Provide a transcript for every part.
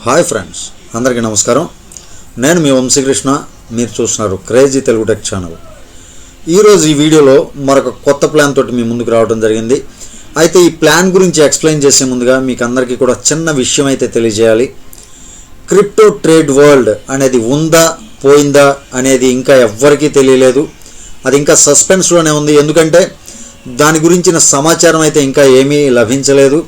Hi friends, అందరికీ నమస్కారం. నేను మీ వంశీకృష్ణ. మీరు చూస్తున్నారు క్రేజీ తెలుగు టెక్ ఛానల్. ఈరోజు ఈ వీడియోలో మరొక కొత్త ప్లాన్ తోటి మీ ముందుకు రావడం జరిగింది. అయితే ఈ ప్లాన్ గురించి ఎక్స్ప్లెయిన్ చేసే ముందుగా మీకు అందరికీ కూడా చిన్న విషయం అయితే తెలియజేయాలి. క్రిప్టో ట్రేడ్ వరల్డ్ అనేది ఉందా పోయిందా అనేది ఇంకా ఎవ్వరికీ తెలియలేదు. అది ఇంకా సస్పెన్స్లోనే ఉంది. ఎందుకంటే దాని గురించిన సమాచారం అయితే ఇంకా ఏమీ లభించలేదు.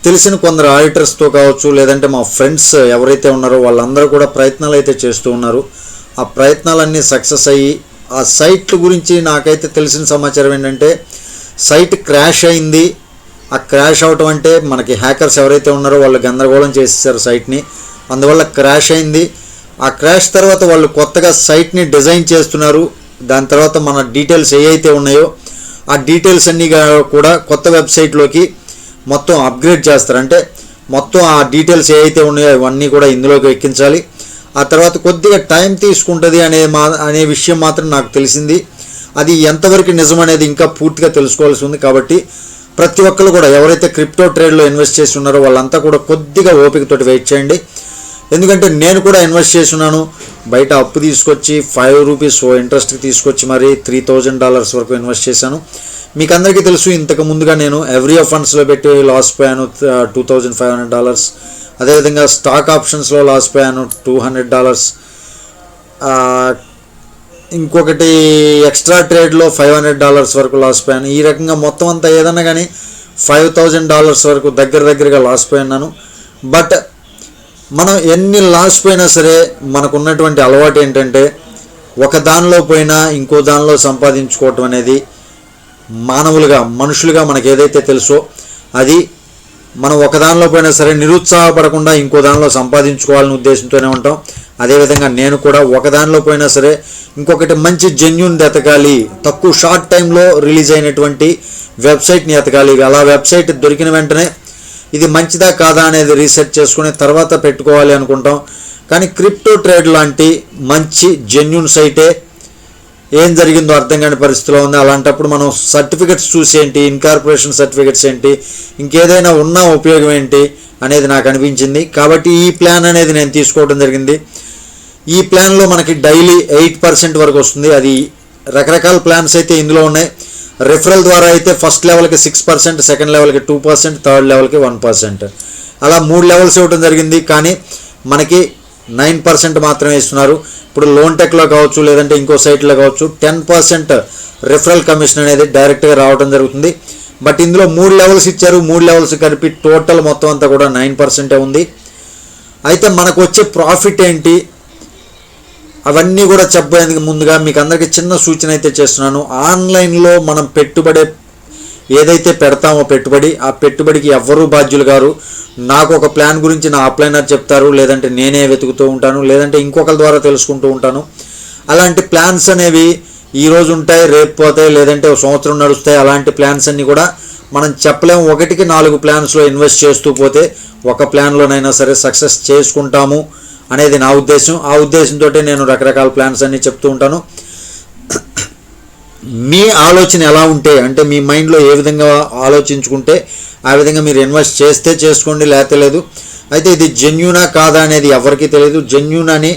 తెలిసిన కొందరు ఆడిటర్స్తో కావచ్చు, లేదంటే మా ఫ్రెండ్స్ ఎవరైతే ఉన్నారో వాళ్ళందరూ కూడా ప్రయత్నాలు అయితే చేస్తూ ఉన్నారు. ఆ ప్రయత్నాలన్నీ సక్సెస్ అయ్యి ఆ సైట్ల గురించి నాకైతే తెలిసిన సమాచారం ఏంటంటే సైట్ క్రాష్ అయింది. ఆ క్రాష్ అవటం అంటే మనకి హ్యాకర్స్ ఎవరైతే ఉన్నారో వాళ్ళు గందరగోళం చేసేసారు సైట్ని, అందువల్ల క్రాష్ అయింది. ఆ క్రాష్ తర్వాత వాళ్ళు కొత్తగా సైట్ని డిజైన్ చేస్తున్నారు. దాని తర్వాత మన డీటెయిల్స్ ఏవైతే ఉన్నాయో ఆ డీటెయిల్స్ అన్నీ కూడా కొత్త వెబ్సైట్లోకి మొత్తం అప్గ్రేడ్ చేస్తారు. అంటే మొత్తం ఆ డీటెయిల్స్ ఏవైతే ఉన్నాయో అవన్నీ కూడా ఇందులోకి ఎక్కించాలి. ఆ తర్వాత కొద్దిగా టైం తీసుకుంటుంది అనే విషయం మాత్రం నాకు తెలిసింది. అది ఎంతవరకు నిజం అనేది ఇంకా పూర్తిగా తెలుసుకోవాల్సి ఉంది. కాబట్టి ప్రతి ఒక్కరు కూడా ఎవరైతే క్రిప్టో ట్రేడ్లో ఇన్వెస్ట్ చేసి ఉన్నారో వాళ్ళంతా కూడా కొద్దిగా ఓపికతోటి వెయిట్ చేయండి. ఎందుకంటే నేను కూడా ఇన్వెస్ట్ చేసి ఉన్నాను. బయట అప్పు తీసుకొచ్చి ₹5 ఇంట్రెస్ట్కి తీసుకొచ్చి మరి $3,000 వరకు ఇన్వెస్ట్ చేశాను. మీకు అందరికీ తెలుసు, ఇంతకు ముందుగా నేను ఎవ్రియా ఫండ్స్లో పెట్టి లాస్ పోయాను $2,500. అదేవిధంగా స్టాక్ ఆప్షన్స్లో లాస్ పోయాను $200. ఇంకొకటి ఎక్స్ట్రా ట్రేడ్లో $500 వరకు లాస్ పోయాను. ఈ రకంగా మొత్తం అంతా ఏదన్నా కానీ $5,000 వరకు దగ్గరగా లాస్ పోయాను. బట్ మనం ఎన్ని లాస్ పోయినా సరే మనకున్నటువంటి అలవాటు ఏంటంటే ఒక దానిలో పోయినా ఇంకో దానిలో సంపాదించుకోవటం అనేది మనుషులుగా మనకు ఏదైతే తెలుసో అది మనం ఒకదానిలో పోయినా సరే నిరుత్సాహపడకుండా ఇంకో దానిలో సంపాదించుకోవాలనే ఉద్దేశంతోనే ఉంటాం. అదేవిధంగా నేను కూడా ఒకదానిలో పోయినా సరే ఇంకొకటి మంచి జెన్యూన్ ఎతకాలి, తక్కువ షార్ట్ టైంలో రిలీజ్ అయినటువంటి వెబ్సైట్ని ఎతకాలి. అలా వెబ్సైట్ దొరికిన వెంటనే ఇది మంచిదా కాదా అనేది రీసెర్చ్ చేసుకుని తర్వాత పెట్టుకోవాలి అనుకుంటాం. కానీ క్రిప్టో ట్రేడ్ లాంటి మంచి జెన్యూన్ సైటే ఏం జరిగిందో అర్థం కాని పరిస్థితిలో ఉంది. అలాంటప్పుడు మనం సర్టిఫికెట్స్ చూసేంటి, ఇన్కార్పొరేషన్ సర్టిఫికెట్స్ ఏంటి, ఇంకేదైనా ఉన్న ఉపయోగం ఏంటి అనేది నాకు అనిపించింది. కాబట్టి ఈ ప్లాన్ అనేది నేను తీసుకోవడం జరిగింది. ఈ ప్లాన్లో మనకి డైలీ 8% వరకు వస్తుంది. అది రకరకాల ప్లాన్స్ అయితే ఇందులో ఉన్నాయి. రెఫరల్ ద్వారా అయితే ఫస్ట్ లెవెల్కి 6%, సెకండ్ లెవెల్కి 2%, థర్డ్ లెవెల్కి 1%, అలా 3 లెవెల్స్ ఇవ్వడం జరిగింది. కానీ మనకి 9% మాత్రమే ఇస్తున్నారు. ఇప్పుడు లోన్ టెక్లో కావచ్చు, లేదంటే ఇంకో సైట్లో కావచ్చు 10% రెఫరల్ కమిషన్ అనేది డైరెక్ట్గా రావడం జరుగుతుంది. బట్ ఇందులో 3 లెవెల్స్ ఇచ్చారు. 3 లెవెల్స్ కలిపి టోటల్ మొత్తం అంతా కూడా 9% ఉంది. అయితే మనకు వచ్చే ప్రాఫిట్ ఏంటి అవన్నీ కూడా చెప్పేందుకు ముందుగా మీకు అందరికీ చిన్న సూచన అయితే చేస్తున్నాను. ఆన్లైన్లో మనం పెట్టుబడి ఏదైతే పెడతామో ఆ పెట్టుబడికి ఎవ్వరూ బాధ్యులు గారు. నాకు ఒక ప్లాన్ గురించి నా అప్లైనర్ చెప్తారు, లేదంటే నేనే వెతుకుతూ ఉంటాను, లేదంటే ఇంకొకరి ద్వారా తెలుసుకుంటూ ఉంటాను. అలాంటి ప్లాన్స్ అనేవి ఈరోజు ఉంటాయి, రేపు పోతాయి, లేదంటే ఒక సంవత్సరం నడుస్తాయి. అలాంటి ప్లాన్స్ అన్నీ కూడా మనం చెప్పలేము. 1-4 ప్లాన్స్లో ఇన్వెస్ట్ చేస్తూ పోతే ఒక ప్లాన్లోనైనా సరే సక్సెస్ చేసుకుంటాము అనేది నా ఉద్దేశం. ఆ ఉద్దేశంతో నేను రకరకాల ప్లాన్స్ అన్నీ చెప్తూ ఉంటాను. మీ ఆలోచన ఎలా ఉంటే, అంటే మీ మైండ్లో ఏ విధంగా ఆలోచించుకుంటే ఆ విధంగా మీరు ఇన్వెస్ట్ చేస్తే చేసుకోండి, లేకపోతే లేదు. అయితే ఇది జెన్యూనా కాదా అనేది ఎవరికీ తెలియదు. జెన్యూన్ అని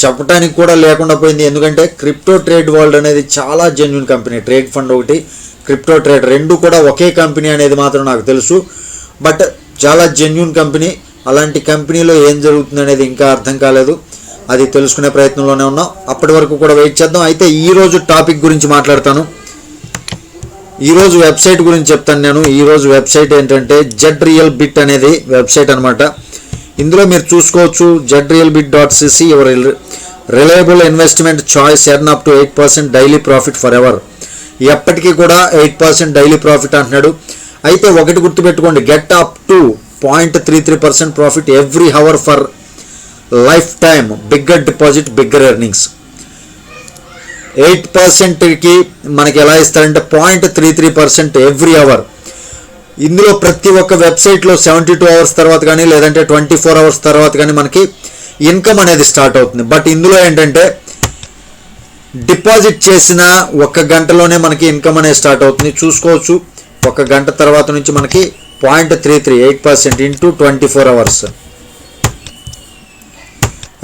చెప్పడానికి కూడా లేకుండా పోయింది. ఎందుకంటే క్రిప్టో ట్రేడ్ వరల్డ్ అనేది చాలా జెన్యూన్ కంపెనీ. ట్రేడ్ ఫండ్ ఒకటి, క్రిప్టో ట్రేడ్ 2 కూడా ఒకే కంపెనీ అనేది మాత్రం నాకు తెలుసు. బట్ చాలా జెన్యూన్ కంపెనీ. అలాంటి కంపెనీలో ఏం జరుగుతుంది అనేది ఇంకా అర్థం కాలేదు. అది తెలుసుకునే ప్రయత్నంలోనే ఉన్నాం. అప్పటి వరకు కూడా వెయిట్ చేద్దాం. అయితే ఈరోజు టాపిక్ గురించి మాట్లాడతాను. ఈరోజు వెబ్సైట్ గురించి చెప్తాను నేను. ఈరోజు వెబ్సైట్ ఏంటంటే ZRealBit అనేది వెబ్సైట్ అనమాట. ఇందులో మీరు చూసుకోవచ్చు ZRealBit.cc your reliable investment choice, earn up to 8% daily profit forever. ఎప్పటికీ కూడా 8% డైలీ ప్రాఫిట్ అంటున్నాడు. అయితే ఒకటి గుర్తుపెట్టుకోండి, get up to 0.33% profit every hour for lifetime, bigger deposit bigger earnings. 8%కి మనకి ఎలా ఇస్తారంటే 0.33% ఎవ్రీ అవర్. ఇందులో ప్రతి ఒక్క వెబ్సైట్లో 72 అవర్స్ తర్వాత కానీ, లేదంటే 24 అవర్స్ తర్వాత కానీ మనకి ఇన్కమ్ అనేది స్టార్ట్ అవుతుంది. బట్ ఇందులో ఏంటంటే డిపాజిట్ చేసిన 1 గంటలోనే మనకి ఇన్కమ్ అనేది స్టార్ట్ అవుతుంది. చూసుకోవచ్చు, 1 గంట తర్వాత నుంచి మనకి 0.33 8% ఇంటూ 24 అవర్స్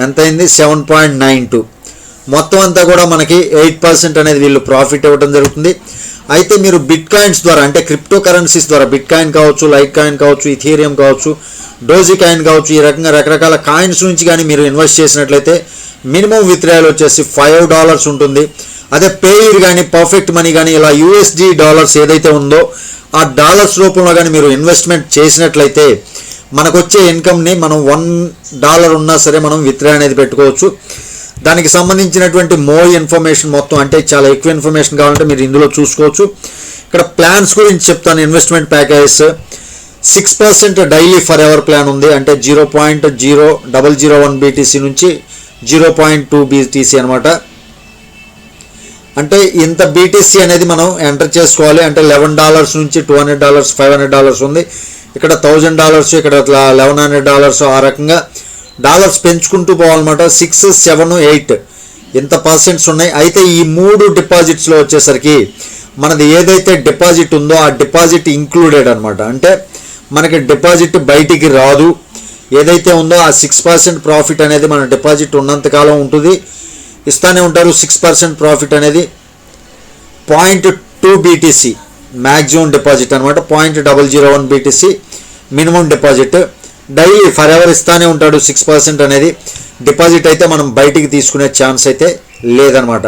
ఎంత అయింది 7.92. మొత్తం అంతా కూడా మనకి 8% అనేది వీళ్ళు ప్రాఫిట్ ఇవ్వడం జరుగుతుంది. అయితే మీరు బిట్ కాయిన్స్ ద్వారా అంటే క్రిప్టో కరెన్సీస్ ద్వారా బిట్ కాయిన్ కావచ్చు, లైట్ కాయిన్ కావచ్చు, ఇథీరియం కావచ్చు, డోజీ కాయిన్ కావచ్చు, ఈ రకంగా రకరకాల కాయిన్స్ నుంచి కానీ మీరు ఇన్వెస్ట్ చేసినట్లయితే మినిమం విత్డ్రాయల్ వచ్చేసి $5 ఉంటుంది. అదే పేయిర్ కానీ పర్ఫెక్ట్ మనీ కానీ ఇలా USD డాలర్స్ ఏదైతే ఉందో ఆ డాలర్స్ రూపంలో కానీ మీరు ఇన్వెస్ట్మెంట్ చేసినట్లయితే మనకు వచ్చే ఇన్కమ్ని మనం $1 ఉన్నా సరే మనం విత్డ్రా అనేది పెట్టుకోవచ్చు. దానికి సంబంధించినటువంటి మోర్ ఇన్ఫర్మేషన్ మొత్తం అంటే చాలా ఎక్కువ ఇన్ఫర్మేషన్ కావాలంటే మీరు ఇందులో చూసుకోవచ్చు. ఇక్కడ ప్లాన్స్ గురించి చెప్తాను. Investment packages 6% daily for ever plan ఉంది. అంటే 0.0001 BTC నుంచి 0.2 BTC అనమాట. అంటే ఇంత BTC అనేది మనం ఎంటర్ చేసుకోవాలి. అంటే $11 నుంచి $200, $500 ఉంది. ఇక్కడ $1000, ఇక్కడ $1100 ఆ రకంగా డాలర్స్ పెంచుకుంటూ పోవాలన్నమాట. 6, 7, 8 ఇంత పర్సెంట్స్ ఉన్నాయి. అయితే ఈ 3 డిపాజిట్స్లో వచ్చేసరికి మనది ఏదైతే డిపాజిట్ ఉందో ఆ డిపాజిట్ ఇంక్లూడెడ్ అనమాట. అంటే మనకి డిపాజిట్ బయటికి రాదు. ఏదైతే ఉందో ఆ 6% ప్రాఫిట్ అనేది మన డిపాజిట్ ఉన్నంతకాలం ఉంటుంది, ఇస్తానే ఉంటారు. 6% ప్రాఫిట్ అనేది 0.2 BTC మ్యాక్సిమం డిపాజిట్ అనమాట. 0.001 BTC minimum deposit. Daily forever ఇస్తానే ఉంటాడు 6% అనేది. డిపాజిట్ అయితే మనం బయటికి తీసుకునే ఛాన్స్ అయితే లేదనమాట.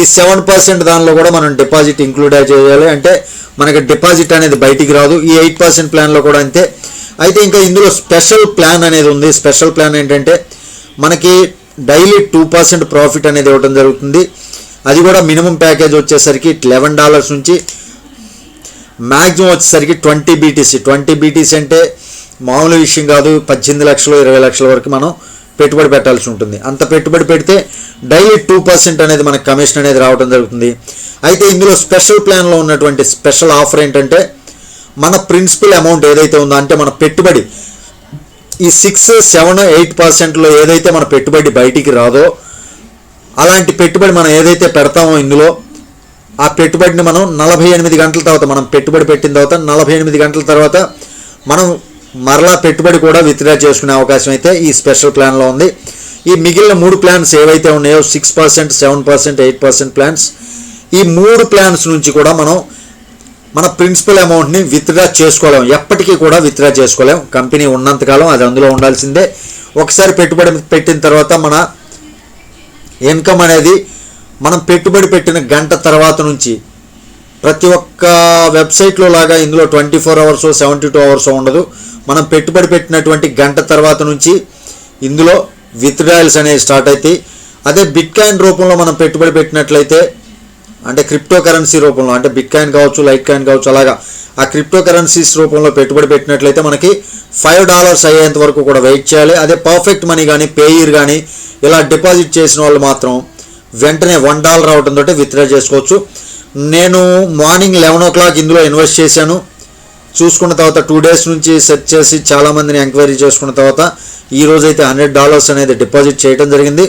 ఈ 7% దానిలో కూడా మనం డిపాజిట్ ఇంక్లూడ్ చేయాలి. అంటే మనకి డిపాజిట్ అనేది బయటికి రాదు. ఈ 8% ప్లాన్లో కూడా అంతే. అయితే ఇంకా ఇందులో స్పెషల్ ప్లాన్ అనేది ఉంది. స్పెషల్ ప్లాన్ ఏంటంటే మనకి డైలీ 2% ప్రాఫిట్ అనేది ఇవ్వడం జరుగుతుంది. అది కూడా మినిమం ప్యాకేజ్ వచ్చేసరికి $11 నుంచి మ్యాక్సిమం వచ్చేసరికి 20 BTC. 20 BTC అంటే మామూలు విషయం కాదు. 18 లక్షలు 20 లక్షల వరకు మనం పెట్టుబడి పెట్టాల్సి ఉంటుంది. అంత పెట్టుబడి పెడితే డైలీ 2% అనేది మనకు కమిషన్ అనేది రావడం జరుగుతుంది. అయితే ఇందులో స్పెషల్ ప్లాన్లో ఉన్నటువంటి స్పెషల్ ఆఫర్ ఏంటంటే మన ప్రిన్సిపల్ అమౌంట్ ఏదైతే ఉందో అంటే మన పెట్టుబడి ఈ 6, 7, 8%లో ఏదైతే మన పెట్టుబడి బయటికి రాదో అలాంటి పెట్టుబడి మనం ఏదైతే పెడతామో ఇందులో ఆ పెట్టుబడిని మనం 48 గంటల తర్వాత మనం పెట్టుబడి పెట్టిన తర్వాత 48 గంటల తర్వాత మనం మరలా పెట్టుబడి కూడా విత్డ్రా చేసుకునే అవకాశం అయితే ఈ స్పెషల్ ప్లాన్లో ఉంది. ఈ మిగిలిన 3 ప్లాన్స్ ఏవైతే ఉన్నాయో 6%, 7%, 8% ప్లాన్స్, ఈ 3 ప్లాన్స్ నుంచి కూడా మనం మన ప్రిన్సిపల్ అమౌంట్ని విత్డ్రా చేసుకోలేం. ఎప్పటికీ కూడా విత్డ్రా చేసుకోలేం. కంపెనీ ఉన్నంతకాలం అది అందులో ఉండాల్సిందే. ఒకసారి పెట్టుబడి పెట్టిన తర్వాత మన ఇన్కమ్ అనేది మనం పెట్టుబడి పెట్టిన గంట తర్వాత నుంచి ప్రతి ఒక్క వెబ్సైట్లో లాగా ఇందులో 24 అవర్స్ 72 అవర్స్ ఉండదు. మనం పెట్టుబడి పెట్టినటువంటి గంట తర్వాత నుంచి ఇందులో విత్డ్రాయల్స్ అనేవి స్టార్ట్ అవుతాయి. అదే బిట్ కాయిన్ రూపంలో మనం పెట్టుబడి పెట్టినట్లయితే అంటే క్రిప్టో కరెన్సీ రూపంలో అంటే బిట్ కాయిన్ కావచ్చు, లైట్ కాయిన్ కావచ్చు, అలాగా ఆ క్రిప్టో కరెన్సీస్ రూపంలో పెట్టుబడి పెట్టినట్లయితే మనకి $5 అయ్యేంత వరకు కూడా వెయిట్ చేయాలి. అదే పర్ఫెక్ట్ మనీ కానీ పేయిర్ కానీ ఇలా డిపాజిట్ చేసిన వాళ్ళు మాత్రం వెంటనే $1 రావడంతో విత్డ్రా చేసుకోవచ్చు. నేను మార్నింగ్ 11 o'clock ఇందులో ఇన్వెస్ట్ చేశాను. చూసుకున్న తర్వాత 2 days నుంచి సెర్చ్ చేసి చాలామందిని ఎంక్వైరీ చేసుకున్న తర్వాత ఈరోజు అయితే $100 అనేది డిపాజిట్ చేయడం జరిగింది.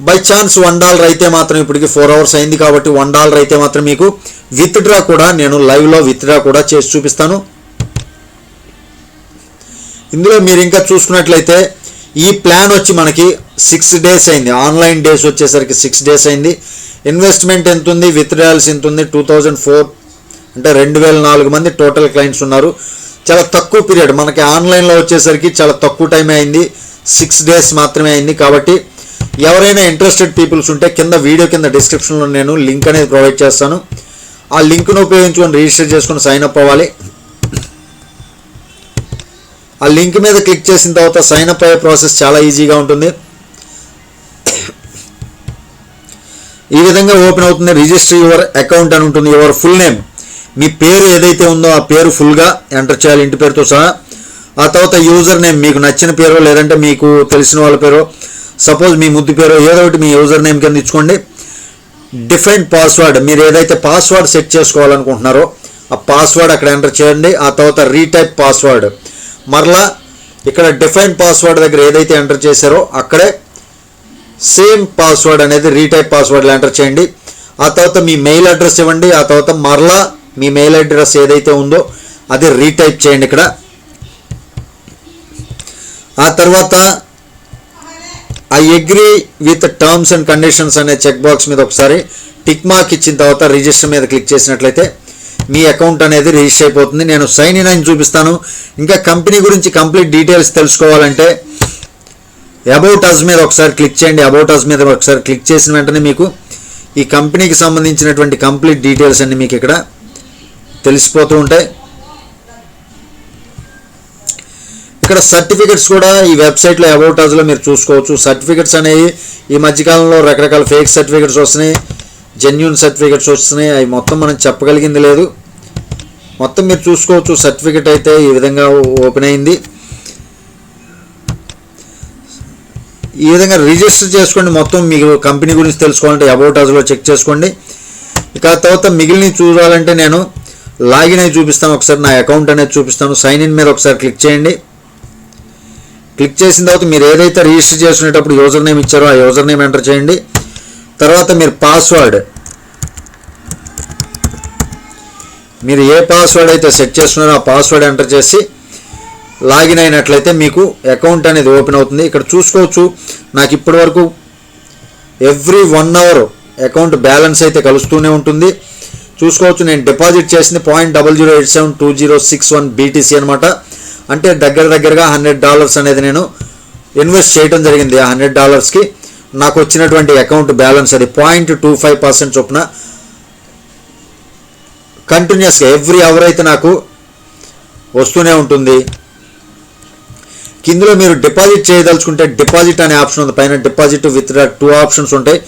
బై ఛాన్స్ $1 అయితే మాత్రం ఇప్పటికి 4 hours అయింది కాబట్టి $1 అయితే మాత్రం మీకు విత్డ్రా కూడా నేను లైవ్లో విత్డ్రా కూడా చేసి చూపిస్తాను. ఇందులో మీరు ఇంకా చూసుకున్నట్లయితే ఈ ప్లాన్ వచ్చి మనకి 6 days అయింది. ఆన్లైన్ డేస్ వచ్చేసరికి 6 days అయింది. ఇన్వెస్ట్మెంట్ ఎంత ఉంది, విత్డ్రాయల్స్ ఎంత ఉంది, 2004 అంటే 2004 మంది టోటల్ క్లయింట్స్ ఉన్నారు. చాలా తక్కువ పీరియడ్ మనకి ఆన్లైన్లో వచ్చేసరికి చాలా తక్కువ టైం అయింది. 6 days మాత్రమే అయింది. కాబట్టి ఎవరైనా ఇంట్రెస్టెడ్ పీపుల్స్ ఉంటే కింద వీడియో కింద డిస్క్రిప్షన్లో నేను లింక్ అనేది ప్రొవైడ్ చేస్తాను. ఆ లింక్ను ఉపయోగించుకొని రిజిస్టర్ చేసుకొని సైన్ అప్ అవ్వాలి. ఆ లింక్ మీద క్లిక్ చేసిన తర్వాత సైన్ అప్ అయ్యే ప్రాసెస్ చాలా ఈజీగా ఉంటుంది. ఈ విధంగా ఓపెన్ అవుతుంది. రిజిస్టర్ యువర్ అకౌంట్ అని ఉంటుంది. యువర్ ఫుల్ నేమ్, మీ పేరు ఏదైతే ఉందో ఆ పేరు ఫుల్గా ఎంటర్ చేయాలి ఇంటి పేరుతో సహా. ఆ తర్వాత యూజర్ నేమ్, మీకు నచ్చిన పేరు లేదంటే మీకు తెలిసిన వాళ్ళ పేరు, సపోజ్ మీ ముద్దు పేరు ఏదో ఒకటి మీ యూజర్ నేమ్ కింద ఇచ్చుకోండి. డిఫైన్ పాస్వర్డ్, మీరు ఏదైతే పాస్వర్డ్ సెట్ చేసుకోవాలనుకుంటున్నారో ఆ పాస్వర్డ్ అక్కడ ఎంటర్ చేయండి. ఆ తర్వాత రీటైప్ పాస్వర్డ్, మరలా ఇక్కడ డిఫైన్ పాస్వర్డ్ దగ్గర ఏదైతే ఎంటర్ చేశారో అక్కడే సేమ్ పాస్వర్డ్ అనేది రీటైప్ పాస్వర్డ్లో ఎంటర్ చేయండి. ఆ తర్వాత మీ మెయిల్ అడ్రస్ ఇవ్వండి. ఆ తర్వాత మరలా మీ మెయిల్ అడ్రస్ ఏదైతే ఉందో అది రీటైప్ చేయండి ఇక్కడ. ఆ తర్వాత agree with terms and conditions అనే చెక్ బాక్స్ మీద ఒకసారి టిక్ మార్క్ ఇచ్చిన తర్వాత రిజిస్టర్ మీద క్లిక్ చేసినట్లయితే మీ అకౌంట్ అనేది రిజిస్టర్ అయిపోతుంది. నేను సైన్ ఇన్ అని చూపిస్తాను. ఇంకా కంపెనీ గురించి కంప్లీట్ డీటెయిల్స్ తెలుసుకోవాలంటే అబౌట్ అస్ మీద ఒకసారి క్లిక్ చేయండి. అబౌట్ అస్ మీద ఒకసారి క్లిక్ చేసిన వెంటనే మీకు ఈ కంపెనీకి సంబంధించినటువంటి కంప్లీట్ డీటెయిల్స్ అన్ని మీకు ఇక్కడ తెలిసిపోతూ ఉంటాయి. ఇక్కడ సర్టిఫికెట్స్ కూడా ఈ వెబ్సైట్లో అబౌట్ అస్లో మీరు చూసుకోవచ్చు. సర్టిఫికెట్స్ అనేవి ఈ మధ్యకాలంలో రకరకాల ఫేక్ సర్టిఫికెట్స్ వస్తున్నాయి, జెన్యూన్ సర్టిఫికెట్స్ వస్తున్నాయి. అవి మొత్తం మనం చెప్పగలిగింది లేదు. మొత్తం మీరు చూసుకోవచ్చు. సర్టిఫికెట్ అయితే ఈ విధంగా ఓపెన్ అయింది. ఈ విధంగా రిజిస్టర్ చేసుకోండి. మొత్తం మీకు కంపెనీ గురించి తెలుసుకోవాలంటే అబౌట్ అస్లో చెక్ చేసుకోండి. ఇక తర్వాత మిగిలిన చూడాలంటే నేను లాగిన్ అయి చూపిస్తాను. ఒకసారి నా అకౌంట్ అనేది చూపిస్తాను. సైన్ ఇన్ మీద ఒకసారి క్లిక్ చేయండి. క్లిక్ చేసిన తర్వాత మీరు ఏదైతే రిజిస్టర్ చేసుకునేటప్పుడు యూజర్ నేమ్ ఇచ్చారో ఆ యూజర్ నేమ్ ఎంటర్ చేయండి. తర్వాత మీరు పాస్వర్డ్, మీరు ఏ పాస్వర్డ్ అయితే సెట్ చేస్తున్నారో ఆ పాస్వర్డ్ ఎంటర్ చేసి లాగిన్ అయినట్లయితే మీకు అకౌంట్ అనేది ఓపెన్ అవుతుంది. ఇక్కడ చూసుకోవచ్చు నాకు ఇప్పటి వరకు ఎవ్రీ 1 hour అకౌంట్ బ్యాలెన్స్ అయితే కలుస్తూనే ఉంటుంది. చూసుకోవచ్చు నేను డిపాజిట్ చేసింది $0.00872061 BTC అనమాట. అంటే దగ్గరగా $100 అనేది నేను ఇన్వెస్ట్ చేయడం జరిగింది. ఆ $100కి నాకు వచ్చినటువంటి అకౌంట్ బ్యాలెన్స్ అది 0.25% చొప్పున కంటిన్యూస్గా ఎవ్రీ అవర్ అయితే నాకు వస్తూనే ఉంటుంది. కిందలో మీరు డిపాజిట్ చేయదలుచుకుంటే డిపాజిట్ అనే ఆప్షన్ ఉంది. పైన డిపాజిట్ విత్డ్రా 2 ఆప్షన్స్ ఉంటాయి.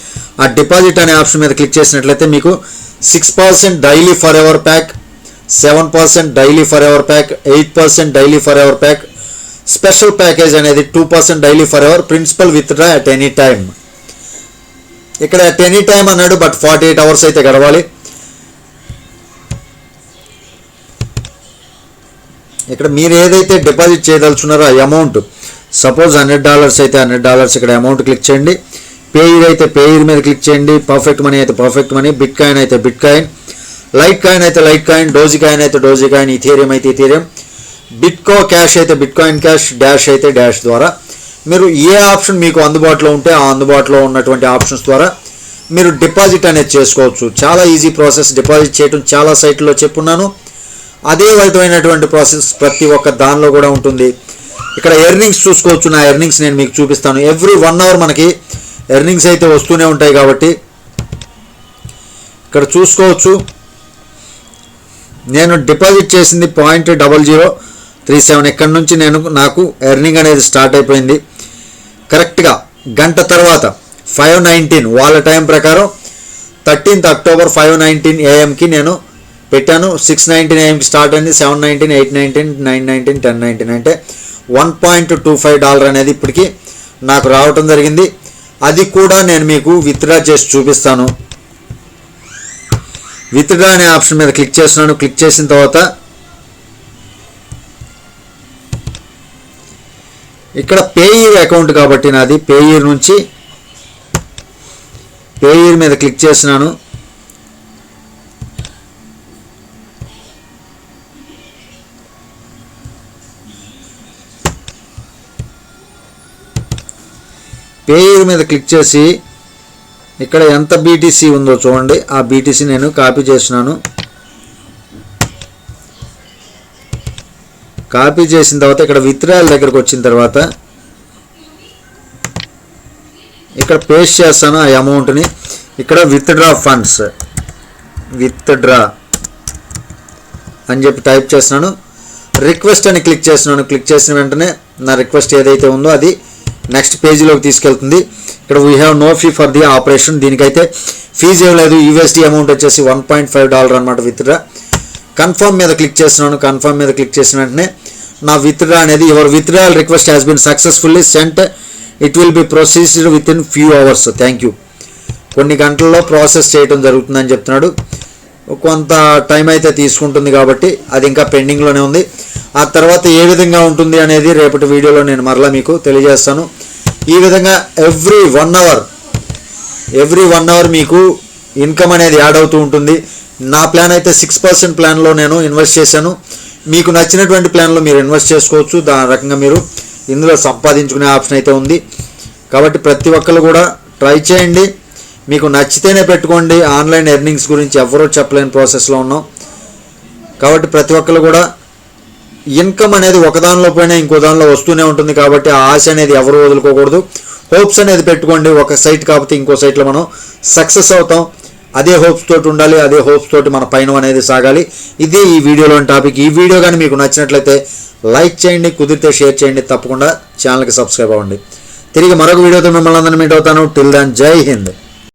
ఆ డిపాజిట్ అనే ఆప్షన్ మీద క్లిక్ చేసినట్లయితే మీకు 6% daily forever pack, 7% daily forever pack, 8% daily forever pack, special package అనేది 2% daily forever, principal withdraw at any time. ఇక్కడ అట్ ఎనీ టైమ్ అన్నాడు, but 48 hours అయితే గడవాలి. ఇక్కడ మీరు ఏదైతే డిపాజిట్ చేయదలుచున్నారో ఆ అమౌంట్, సపోజ్ $100 అయితే $100 ఇక్కడ అమౌంట్ క్లిక్ చేయండి. పేయిర్ అయితే పేయిర్ మీద క్లిక్ చేయండి. పర్ఫెక్ట్ మనీ అయితే పర్ఫెక్ట్ మనీ, బిట్ కాయిన్ అయితే బిట్ కాయిన్, లైట్ కాయిన్ అయితే లైట్ కాయిన్, డోజీ కాయిన్ అయితే డోజీ కాయిన్, ఇథేరియం అయితే ఇథేరియం, బిట్కో క్యాష్ అయితే బిట్కాయిన్ క్యాష్, డాష్ అయితే డాష్ ద్వారా మీరు ఏ ఆప్షన్ మీకు అందుబాటులో ఉంటే ఆ అందుబాటులో ఉన్నటువంటి ఆప్షన్స్ ద్వారా మీరు డిపాజిట్ అనేది చేసుకోవచ్చు. చాలా ఈజీ ప్రాసెస్. డిపాజిట్ చేయడం చాలా సైట్లో చెప్పున్నాను. అదే విధమైనటువంటి ప్రాసెస్ ప్రతి ఒక్క దానిలో కూడా ఉంటుంది. ఇక్కడ ఎర్నింగ్స్ చూసుకోవచ్చు. నా ఎర్నింగ్స్ నేను మీకు చూపిస్తాను. ఎవ్రీ 1 hour మనకి ఎర్నింగ్స్ అయితే వస్తూనే ఉంటాయి కాబట్టి ఇక్కడ నేను డిపాజిట్ చేసింది 0.0037. ఇక్కడ నుంచి నాకు ఎర్నింగ్ అనేది స్టార్ట్ అయిపోయింది. కరెక్ట్గా గంట తర్వాత 5:19 వాళ్ళ టైం ప్రకారం 13th October 5:19 AM నేను పెట్టాను. 6:19 AM స్టార్ట్ అయింది. 7:19, 8:19, 9:19, 10:19 అంటే $1.25 అనేది ఇప్పటికి నాకు రావటం జరిగింది. అది కూడా నేను మీకు విత్డ్రా చేసి చూపిస్తాను. విత్డ్రా అనే ఆప్షన్ మీద క్లిక్ చేస్తున్నాను. క్లిక్ చేసిన తర్వాత ఇక్కడ పేయిర్ అకౌంట్ కాబట్టి నాది పేయిర్ నుంచి పేయిర్ మీద క్లిక్ చేస్తున్నాను. పేయిర్ మీద క్లిక్ చేసి ఇక్కడ ఎంత BTC ఉందో చూడండి. ఆ BTC నేను కాపీ చేస్తున్నాను. కాపీ చేసిన తర్వాత ఇక్కడ విత్డ్రాయల్ దగ్గరకు వచ్చిన తర్వాత ఇక్కడ పేస్ట్ చేస్తాను ఆ అమౌంట్ని. ఇక్కడ విత్డ్రా ఫండ్స్, విత్డ్రా అని చెప్పి టైప్ చేస్తున్నాను. రిక్వెస్ట్ అని క్లిక్ చేస్తున్నాను. క్లిక్ చేసిన వెంటనే నా రిక్వెస్ట్ ఏదైతే ఉందో అది నెక్స్ట్ పేజీలోకి తీసుకెళ్తుంది. ఇక్కడ we have no fee for the operation. దీనికైతే ఫీజు ఏం లేదు. USD అమౌంట్ వచ్చేసి $1.5 అనమాట విత్డ్రా. కన్ఫర్మ్ మీద క్లిక్ చేస్తున్నాను. కన్ఫర్మ్ మీద క్లిక్ చేసిన వెంటనే నా విత్డ్రా అనేది your withdrawal request has been successfully sent, it will be processed within few hours. Thank you. కొన్ని గంటల్లో ప్రాసెస్ చేయడం జరుగుతుందని చెప్తున్నాడు. కొంత టైం అయితే తీసుకుంటుంది కాబట్టి అది ఇంకా పెండింగ్లోనే ఉంది. ఆ తర్వాత ఏ విధంగా ఉంటుంది అనేది రేపటి వీడియోలో నేను మరలా మీకు తెలియజేస్తాను. ఈ విధంగా ఎవ్రీ 1 hour మీకు ఇన్కమ్ అనేది యాడ్ అవుతూ ఉంటుంది. నా ప్లాన్ అయితే 6% ప్లాన్లో నేను ఇన్వెస్ట్ చేశాను. మీకు నచ్చినటువంటి ప్లాన్లో మీరు ఇన్వెస్ట్ చేసుకోవచ్చు. దాని రకంగా మీరు ఇందులో సంపాదించుకునే ఆప్షన్ అయితే ఉంది. కాబట్టి ప్రతి ఒక్కరు కూడా ట్రై చేయండి. మీకు నచ్చితేనే పెట్టుకోండి. ఆన్లైన్ ఎర్నింగ్స్ గురించి ఎవరో చెప్పలేని ప్రాసెస్లో ఉన్నాం. కాబట్టి ప్రతి ఒక్కరు కూడా ఇన్కమ్ అనేది ఒకదానిలో పోయినా ఇంకో దానిలో వస్తూనే ఉంటుంది. కాబట్టి ఆ ఆశ అనేది ఎవరు వదులుకోకూడదు. హోప్స్ అనేది పెట్టుకోండి. ఒక సైట్ కాకపోతే ఇంకో సైట్లో మనం సక్సెస్ అవుతాం. అదే హోప్స్ తోటి ఉండాలి. అదే హోప్స్ తోటి మన పైన అనేది సాగాలి. ఇది ఈ వీడియోలోని టాపిక్. ఈ వీడియో కానీ మీకు నచ్చినట్లయితే లైక్ చేయండి, కుదిరితే షేర్ చేయండి, తప్పకుండా ఛానల్కి సబ్స్క్రైబ్ అవ్వండి. తిరిగి మరొక వీడియోతో మిమ్మల్ని అందరినీ మీట్ అవుతాను. టిల్ దెన్ జై హింద్.